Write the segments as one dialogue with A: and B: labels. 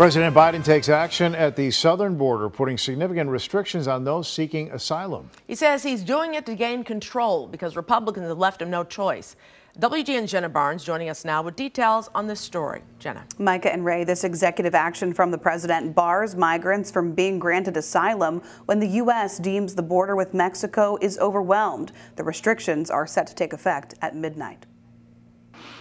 A: President Biden takes action at the southern border, putting significant restrictions on those seeking asylum.
B: He says he's doing it to gain control because Republicans have left him no choice. WGN's Jenna Barnes joining us now with details on this story. Jenna.
C: Micah and Ray, this executive action from the president bars migrants from being granted asylum when the U.S. deems the border with Mexico is overwhelmed. The restrictions are set to take effect at midnight.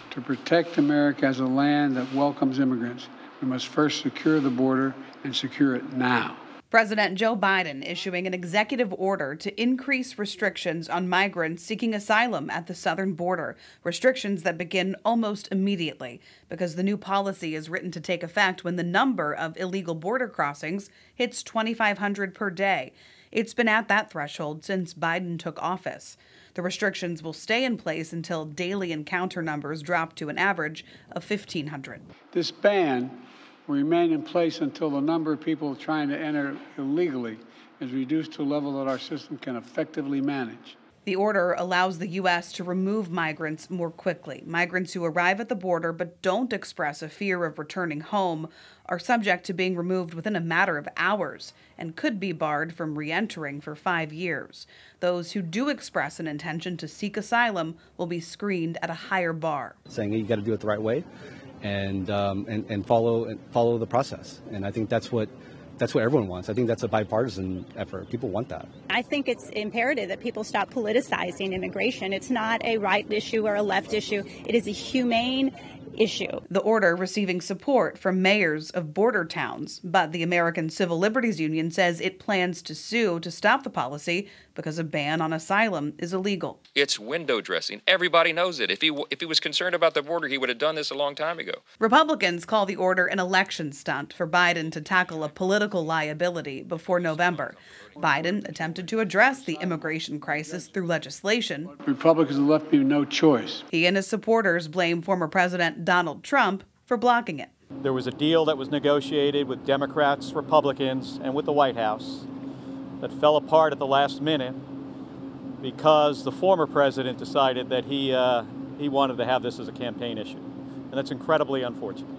D: To protect America as a land that welcomes immigrants, we must first secure the border and secure it now.
C: President Joe Biden issuing an executive order to increase restrictions on migrants seeking asylum at the southern border, restrictions that begin almost immediately because the new policy is written to take effect when the number of illegal border crossings hits 2,500 per day. It's been at that threshold since Biden took office. The restrictions will stay in place until daily encounter numbers drop to an average of 1,500.
D: This ban will remain in place until the number of people trying to enter illegally is reduced to a level that our system can effectively manage.
C: The order allows the U.S. to remove migrants more quickly. Migrants who arrive at the border but don't express a fear of returning home are subject to being removed within a matter of hours and could be barred from re-entering for 5 years. Those who do express an intention to seek asylum will be screened at a higher bar.
E: Saying you got to do it the right way and follow the process. And I think that's what everyone wants. I think that's a bipartisan effort. People want that.
F: I think it's imperative that people stop politicizing immigration. It's not a right issue or a left issue. It is a humane issue.
C: The order receiving support from mayors of border towns, but the American Civil Liberties Union says it plans to sue to stop the policy because a ban on asylum is illegal.
G: It's window dressing. Everybody knows it. If he was concerned about the border, he would have done this a long time ago.
C: Republicans call the order an election stunt for Biden to tackle a political liability before November. Biden attempted to address the immigration crisis through legislation.
D: Republicans have left me no choice.
C: He and his supporters blame former President Donald Trump for blocking it.
H: There was a deal that was negotiated with Democrats, Republicans, and with the White House that fell apart at the last minute because the former president decided that he wanted to have this as a campaign issue. And that's incredibly unfortunate.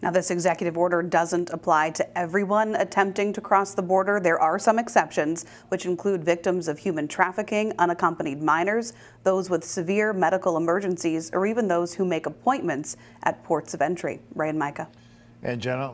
C: Now, this executive order doesn't apply to everyone attempting to cross the border. There are some exceptions, which include victims of human trafficking, unaccompanied minors, those with severe medical emergencies, or even those who make appointments at ports of entry. Ray and Micah.
A: And Jenna.